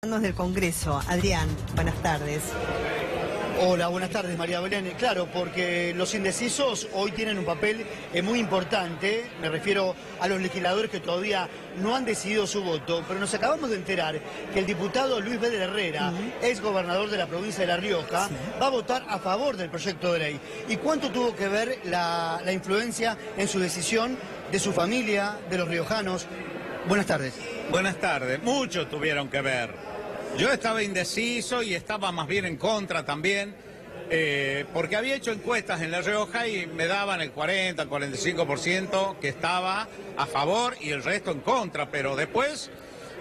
Del Congreso. Adrián, buenas tardes. Hola, buenas tardes, María Belén. Claro, porque los indecisos hoy tienen un papel muy importante, me refiero a los legisladores que todavía no han decidido su voto, pero nos acabamos de enterar que el diputado Luis Béder Herrera, ex gobernador de la provincia de La Rioja, va a votar a favor del proyecto de ley. ¿Y cuánto tuvo que ver la influencia en su decisión de su familia, de los riojanos? Buenas tardes. Buenas tardes. Mucho tuvieron que ver. Yo estaba indeciso y estaba más bien en contra también, porque había hecho encuestas en La Rioja y me daban el 40, el 45% que estaba a favor y el resto en contra, pero después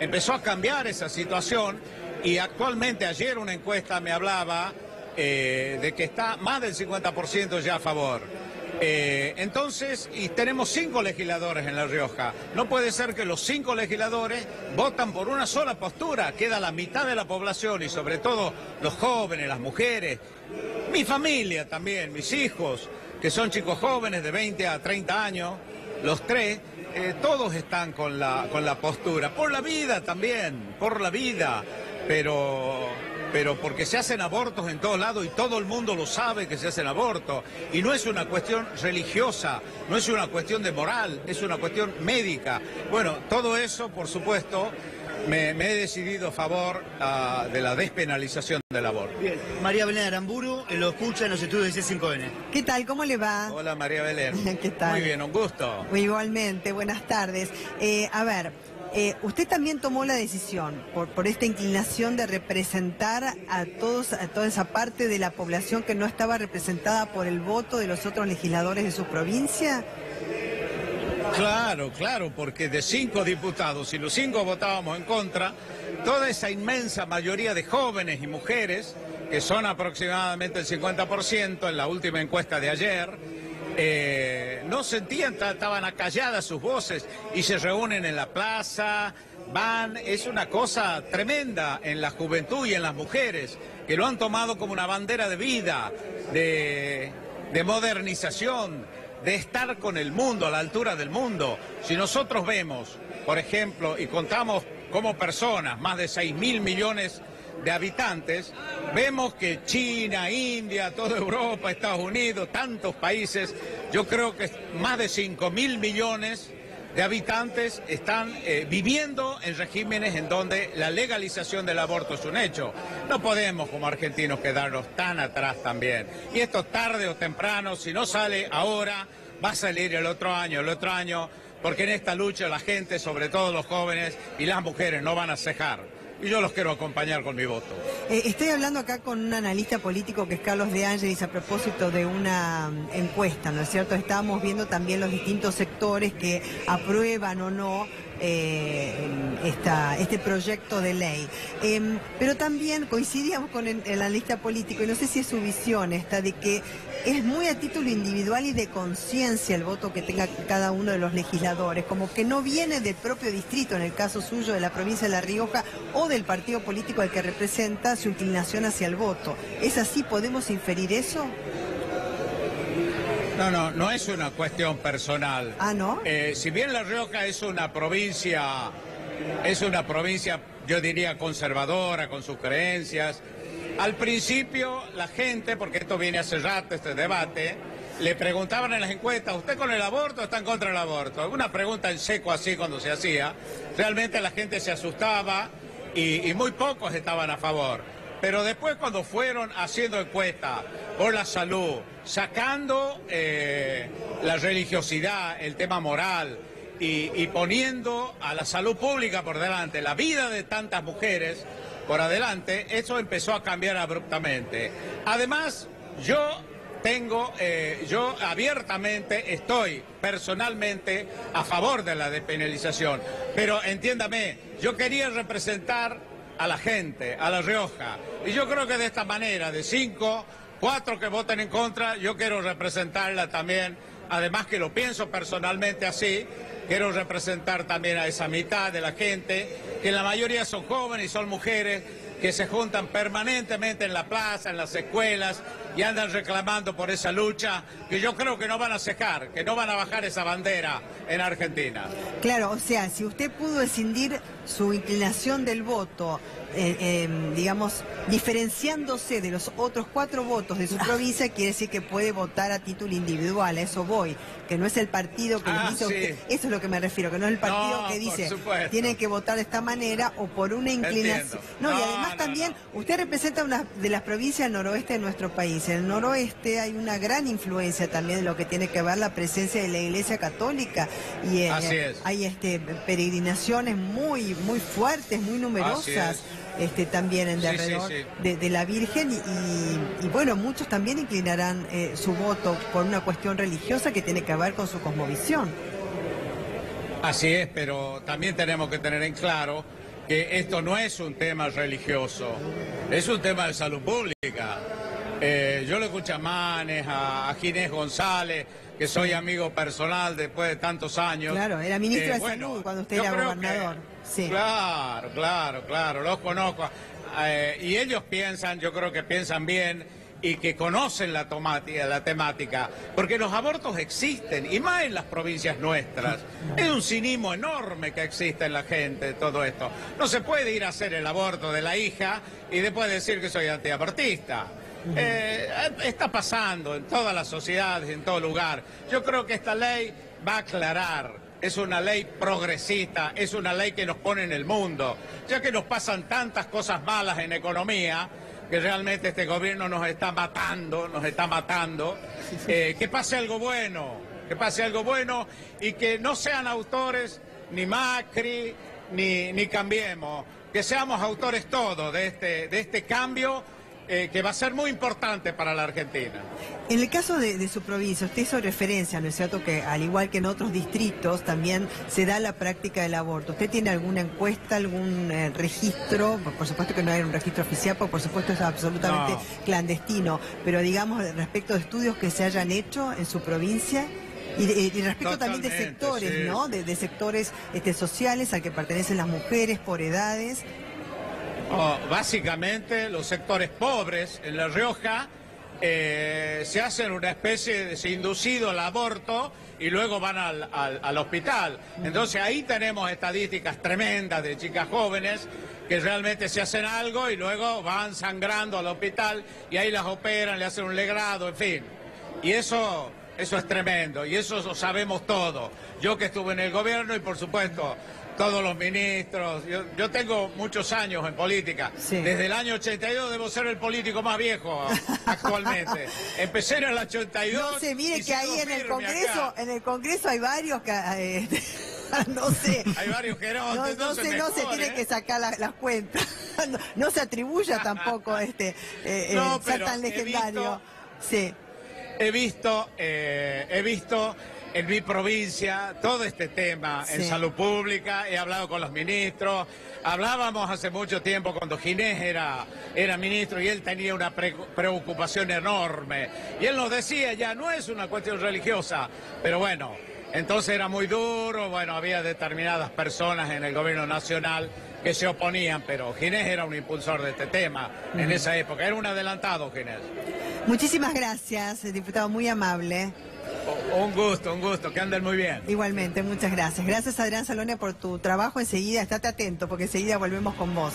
empezó a cambiar esa situación y actualmente ayer una encuesta me hablaba de que está más del 50% ya a favor. Entonces, y tenemos 5 legisladores en La Rioja. No puede ser que los 5 legisladores votan por una sola postura. Queda la mitad de la población y sobre todo los jóvenes, las mujeres, mi familia también, mis hijos, que son chicos jóvenes de 20 a 30 años, los 3, todos están con la postura. Por la vida también, por la vida, pero porque se hacen abortos en todos lados y todo el mundo lo sabe que se hacen abortos. Y no es una cuestión religiosa, no es una cuestión de moral, es una cuestión médica. Bueno, todo eso, por supuesto, me he decidido a favor de la despenalización del aborto. Bien, María Belén Aramburu lo escucha en los estudios de C5N. ¿Qué tal? ¿Cómo le va? Hola, María Belén. ¿Qué tal? Muy bien, un gusto. Igualmente, buenas tardes. Usted también tomó la decisión por esta inclinación de representar a toda esa parte de la población que no estaba representada por el voto de los otros legisladores de su provincia. Claro, porque de 5 diputados, si los 5 votábamos en contra, toda esa inmensa mayoría de jóvenes y mujeres, que son aproximadamente el 50% en la última encuesta de ayer, no sentían, estaban acalladas sus voces y se reúnen en la plaza, es una cosa tremenda en la juventud y en las mujeres, que lo han tomado como una bandera de vida, de modernización, de estar con el mundo, a la altura del mundo. Si nosotros vemos, por ejemplo, y contamos como personas, más de 6.000 millones de habitantes, vemos que China, India, toda Europa, Estados Unidos, tantos países, yo creo que más de 5.000 millones de habitantes están viviendo en regímenes en donde la legalización del aborto es un hecho. No podemos como argentinos quedarnos tan atrás también. Y esto tarde o temprano, si no sale ahora, va a salir el otro año, porque en esta lucha la gente, sobre todo los jóvenes y las mujeres, no van a cejar. Y yo los quiero acompañar con mi voto. Estoy hablando acá con un analista político que es Carlos De Angelis a propósito de una encuesta, ¿no es cierto? Estábamos viendo también los distintos sectores que aprueban o no este proyecto de ley. Pero también coincidíamos con el analista político, y no sé si es su visión esta, de que es muy a título individual y de conciencia el voto que tenga cada uno de los legisladores, como que no viene del propio distrito, en el caso suyo de la provincia de La Rioja, o del partido político al que representa, su inclinación hacia el voto. ¿Es así? ¿Podemos inferir eso? No es una cuestión personal. Ah, ¿no? Si bien La Rioja es una provincia, yo diría, conservadora, con sus creencias, al principio la gente, porque esto viene hace rato, este debate, le preguntaban en las encuestas, ¿usted con el aborto o está en contra del aborto? Una pregunta en seco así cuando se hacía. Realmente la gente se asustaba y muy pocos estaban a favor. Pero después, cuando fueron haciendo encuestas por la salud, sacando la religiosidad, el tema moral y poniendo a la salud pública por delante, la vida de tantas mujeres por adelante, eso empezó a cambiar abruptamente. Además, yo abiertamente estoy personalmente a favor de la despenalización, pero entiéndame, yo quería representar a la gente, a La Rioja, y yo creo que de esta manera, de 5, 4 que voten en contra, yo quiero representarla también, además que lo pienso personalmente así, quiero representar también a esa mitad de la gente que la mayoría son jóvenes y son mujeres que se juntan permanentemente en la plaza, en las escuelas, y andan reclamando por esa lucha, que yo creo que no van a cejar, que no van a bajar esa bandera en Argentina. Claro, o sea, si usted pudo escindir su inclinación del voto, digamos, diferenciándose de los otros 4 votos de su provincia, quiere decir que puede votar a título individual, a eso voy, que no es el partido que les dice a usted, eso es lo que me refiero, que no es el partido que dice, tienen que votar de esta manera o por una inclinación. No, y además también, usted representa una de las provincias noroeste de nuestro país. En el noroeste hay una gran influencia también de lo que tiene que ver la presencia de la Iglesia Católica y hay peregrinaciones muy fuertes, muy numerosas. También en derredor de la Virgen y bueno, muchos también inclinarán su voto por una cuestión religiosa que tiene que ver con su cosmovisión. Así es, pero también tenemos que tener en claro que esto no es un tema religioso, es un tema de salud pública. Yo le escucho a Manes, a Ginés González, que soy amigo personal después de tantos años. Claro, era ministro de Salud cuando usted era gobernador. Sí. Claro, los conozco. Y ellos piensan, yo creo que piensan bien y que conocen la temática, porque los abortos existen, y más en las provincias nuestras. Es un cinismo enorme que existe en la gente todo esto. No se puede ir a hacer el aborto de la hija y después decir que soy antiabortista. Está pasando en todas las sociedades, en todo lugar. Yo creo que esta ley va a aclarar. Es una ley progresista, es una ley que nos pone en el mundo, ya que nos pasan tantas cosas malas en economía, que realmente este gobierno nos está matando, que pase algo bueno, y que no sean autores ni Macri, ni Cambiemos, que seamos autores todos de este cambio que va a ser muy importante para la Argentina. En el caso de su provincia, usted hizo referencia, ¿no es cierto?, que al igual que en otros distritos también se da la práctica del aborto. ¿Usted tiene alguna encuesta, algún registro? Por supuesto que no hay un registro oficial, porque por supuesto es absolutamente clandestino, pero digamos respecto de estudios que se hayan hecho en su provincia. Y respecto también de sectores, ¿no? De sectores sociales al que pertenecen las mujeres por edades. Básicamente los sectores pobres en La Rioja se hacen una especie de inducido al aborto y luego van al hospital. Entonces ahí tenemos estadísticas tremendas de chicas jóvenes que realmente se hacen algo y luego van sangrando al hospital y ahí las operan, le hacen un legrado, en fin. Y eso es tremendo y eso lo sabemos todo. Yo que estuve en el gobierno y por supuesto todos los ministros. Yo tengo muchos años en política. Sí. Desde el año 82 debo ser el político más viejo actualmente. Empecé en el 82. No sé, mire que ahí en el Congreso hay varios que... no sé. Hay varios gerontes. No se tiene que sacar las cuentas. No se atribuya tampoco ser tan legendario. He visto en mi provincia todo este tema en salud pública, he hablado con los ministros, hablábamos hace mucho tiempo cuando Ginés era ministro y él tenía una preocupación enorme. Y él nos decía, ya no es una cuestión religiosa, pero bueno, entonces era muy duro, bueno, había determinadas personas en el gobierno nacional que se oponían, pero Ginés era un impulsor de este tema en esa época, era un adelantado Ginés. Muchísimas gracias, diputado, muy amable. Un gusto, que anden muy bien. Igualmente, muchas gracias. Gracias, Adrián Salone, por tu trabajo. Enseguida, estate atento, porque enseguida volvemos con vos.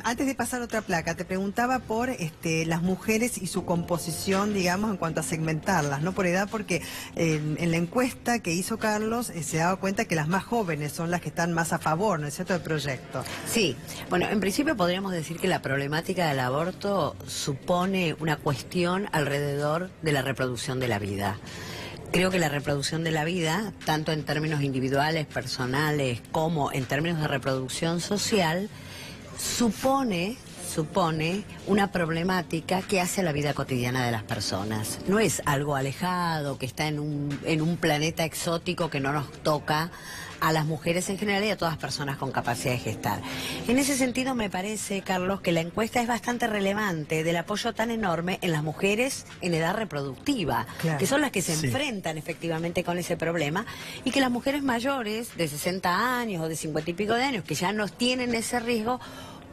Antes de pasar otra placa, te preguntaba por las mujeres y su composición, digamos, en cuanto a segmentarlas, no por edad, porque en la encuesta que hizo Carlos se daba cuenta que las más jóvenes son las que están más a favor, ¿no es cierto?, del proyecto. Sí, bueno, en principio podríamos decir que la problemática del aborto supone una cuestión alrededor de la reproducción de la vida. Creo que la reproducción de la vida, tanto en términos individuales, personales, como en términos de reproducción social, supone una problemática que hace a la vida cotidiana de las personas. No es algo alejado, que está en un planeta exótico que no nos toca a las mujeres en general y a todas personas con capacidad de gestar. En ese sentido me parece, Carlos, que la encuesta es bastante relevante del apoyo tan enorme en las mujeres en edad reproductiva, claro, que son las que se enfrentan efectivamente con ese problema, y que las mujeres mayores de 60 años o de 50 y pico de años que ya no tienen ese riesgo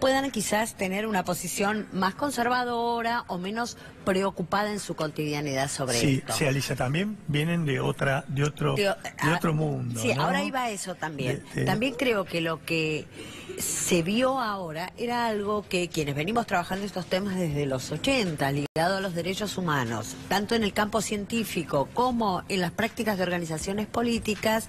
puedan quizás tener una posición más conservadora o menos preocupada en su cotidianidad sobre esto. Sí, Alicia, también vienen de otro mundo. Sí, ¿no? ahora iba a eso también. También creo que lo que se vio ahora era algo que quienes venimos trabajando estos temas desde los 80, ligado a los derechos humanos, tanto en el campo científico como en las prácticas de organizaciones políticas,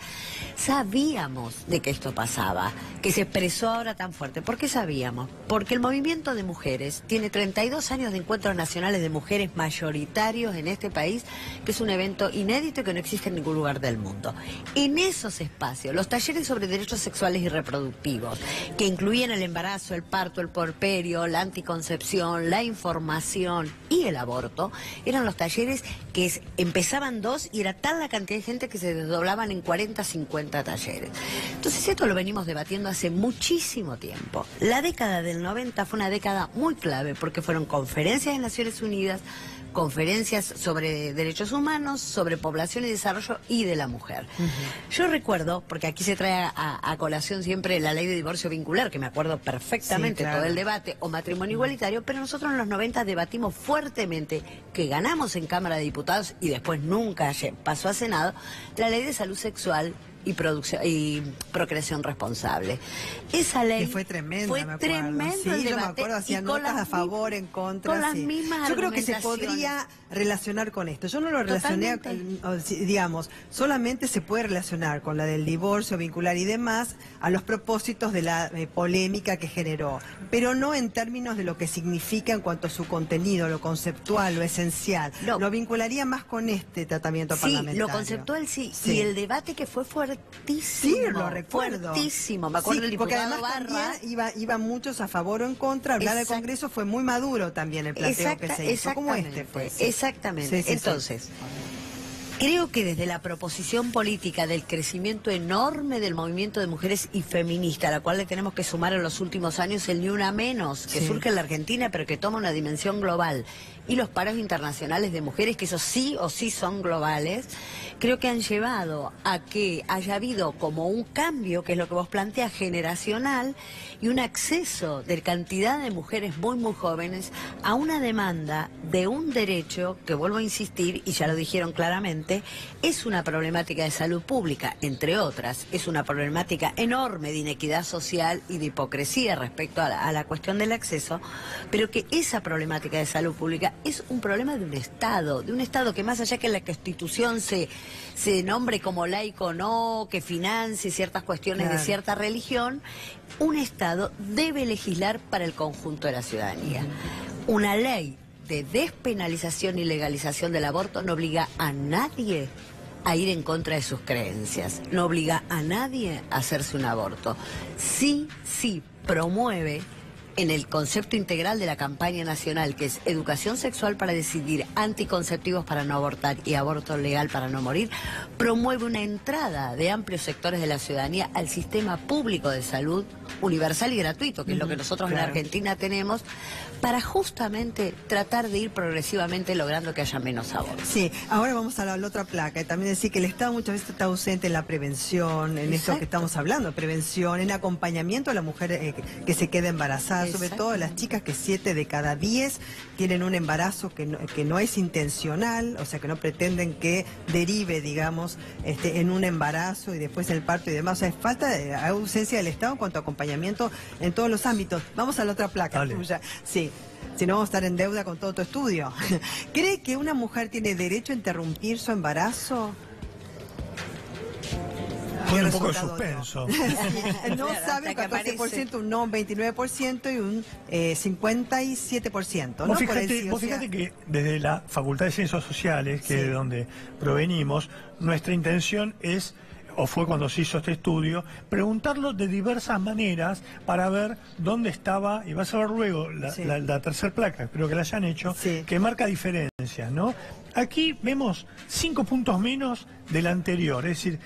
sabíamos de que esto pasaba, que se expresó ahora tan fuerte. ¿Por qué sabíamos? Porque el movimiento de mujeres tiene 32 años de encuentros nacionales de mujeres mayoritarios en este país, que es un evento inédito y que no existe en ningún lugar del mundo. En esos espacios, los talleres sobre derechos sexuales y reproductivos, que incluían el embarazo, el parto, el puerperio, la anticoncepción, la información y el aborto, eran los talleres que empezaban 2 y era tal la cantidad de gente que se desdoblaban en 40, 50 talleres. Entonces esto lo venimos debatiendo hace muchísimo tiempo. La década del 90 fue una década muy clave porque fueron conferencias de Naciones Unidas, conferencias sobre derechos humanos, sobre población y desarrollo y de la mujer. Yo recuerdo, porque aquí se trae a colación siempre la ley de divorcio vincular, que me acuerdo perfectamente todo el debate, o matrimonio igualitario, pero nosotros en los 90 debatimos fuertemente, que ganamos en Cámara de Diputados y después nunca pasó a Senado, la ley de salud sexual y procreación responsable. Esa ley que fue tremenda, fue tremendo sí, el yo me debate, acuerdo, hacían notas a favor, en contra. Con las mismas Yo creo que se argumentaciones. podría relacionar con esto. Yo no lo relacioné, digamos, solamente se puede relacionar con la del divorcio vincular y demás a los propósitos de la polémica que generó, pero no en términos de lo que significa en cuanto a su contenido, lo conceptual, lo esencial. No. Lo vincularía más con este tratamiento parlamentario. Lo conceptual sí, y el debate que fue fuertísimo. Sí, lo recuerdo. Fuertísimo, me acuerdo del porque diputado además Barra. también iban muchos a favor o en contra. Hablar del Congreso fue muy maduro también el planteo que se hizo, como este fue. Exactamente. Entonces, creo que desde la proposición política del crecimiento enorme del movimiento de mujeres y feminista, a la cual le tenemos que sumar en los últimos años el Ni Una Menos, que surge en la Argentina, pero que toma una dimensión global, y los paros internacionales de mujeres, que esos sí o sí son globales, creo que han llevado a que haya habido como un cambio, que es lo que vos planteas, generacional, y un acceso de cantidad de mujeres muy, muy jóvenes a una demanda de un derecho que, vuelvo a insistir, y ya lo dijeron claramente, es una problemática de salud pública, entre otras, es una problemática enorme de inequidad social y de hipocresía respecto a la cuestión del acceso, pero que esa problemática de salud pública es un problema de un Estado que más allá que la Constitución se nombre como laico o no, que financie ciertas cuestiones de cierta religión, un Estado debe legislar para el conjunto de la ciudadanía. Una ley de despenalización y legalización del aborto no obliga a nadie a ir en contra de sus creencias, no obliga a nadie a hacerse un aborto. Sí promueve en el concepto integral de la campaña nacional, que es educación sexual para decidir, anticonceptivos para no abortar y aborto legal para no morir, promueve una entrada de amplios sectores de la ciudadanía al sistema público de salud universal y gratuito, que es lo que nosotros en Argentina tenemos, para justamente tratar de ir progresivamente logrando que haya menos abortos. Sí, ahora vamos a la otra placa, y también decir que el Estado muchas veces está ausente en la prevención, en esto que estamos hablando, prevención, en acompañamiento a la mujer que se queda embarazada, sobre todo las chicas que 7 de cada 10 tienen un embarazo que no es intencional, o sea que no pretenden que derive, digamos, en un embarazo y después el parto y demás. O sea, hay ausencia del Estado en cuanto a acompañamiento en todos los ámbitos. Vamos a la otra placa tuya. Sí. Si no, vamos a estar en deuda con todo tu estudio. ¿Cree que una mujer tiene derecho a interrumpir su embarazo? Pone un poco de suspenso. No sabe, un 14%, un no, un 29% y un 57%. ¿No? Vos fíjate que desde la Facultad de Ciencias Sociales, que es de donde provenimos, nuestra intención es, o fue cuando se hizo este estudio, preguntarlo de diversas maneras para ver dónde estaba, y vas a ver luego la tercera placa, espero que la hayan hecho, que marca diferencias, ¿no? Aquí vemos 5 puntos menos del anterior, es decir,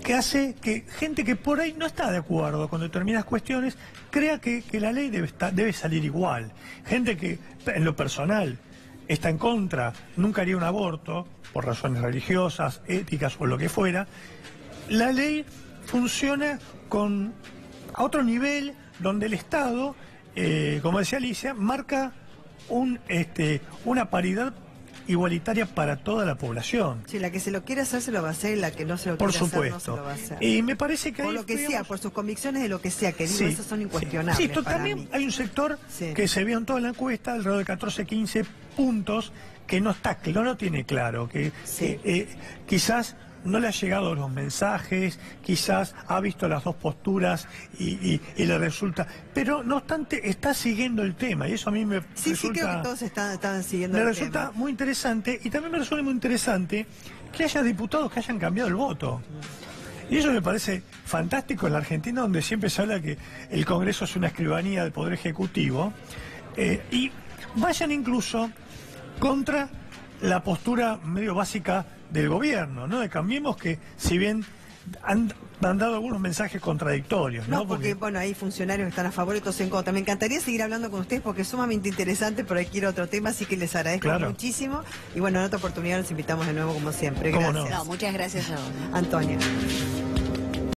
que hace que gente que por ahí no está de acuerdo con determinadas cuestiones crea que la ley debe salir igual. Gente que en lo personal está en contra, nunca haría un aborto por razones religiosas, éticas o lo que fuera. La ley funciona a otro nivel donde el Estado, como decía Alicia, marca una paridad igualitaria para toda la población. Sí, la que se lo quiere hacer se lo va a hacer y la que no se lo quiere hacer no se lo va a hacer. Y me parece que por ahí, lo que sea, por sus convicciones de lo que sea, que digo, sí, esas son incuestionables. Sí, para también mí. hay un sector Sí. que se vio en toda la encuesta, alrededor de 14, 15 puntos, que no tiene claro, que Sí. quizás no le ha llegado los mensajes, quizás ha visto las dos posturas y le resulta... Pero no obstante, está siguiendo el tema y eso a mí me Sí, resulta... sí, creo que todos están siguiendo Me el resulta tema. muy interesante y también me resulta muy interesante que haya diputados que hayan cambiado el voto. Y eso me parece fantástico en la Argentina, donde siempre se habla que el Congreso es una escribanía del Poder Ejecutivo, y vayan incluso contra la postura medio básica del gobierno, ¿no? De Cambiemos, que si bien han dado algunos mensajes contradictorios, ¿no? No, porque bueno, hay funcionarios que están a favor y otros en contra. Me encantaría seguir hablando con ustedes porque es sumamente interesante, pero hay que ir a otro tema, así que les agradezco muchísimo. Y bueno, en otra oportunidad los invitamos de nuevo como siempre. ¿Cómo Gracias. no? No, muchas gracias a vos. Antonio.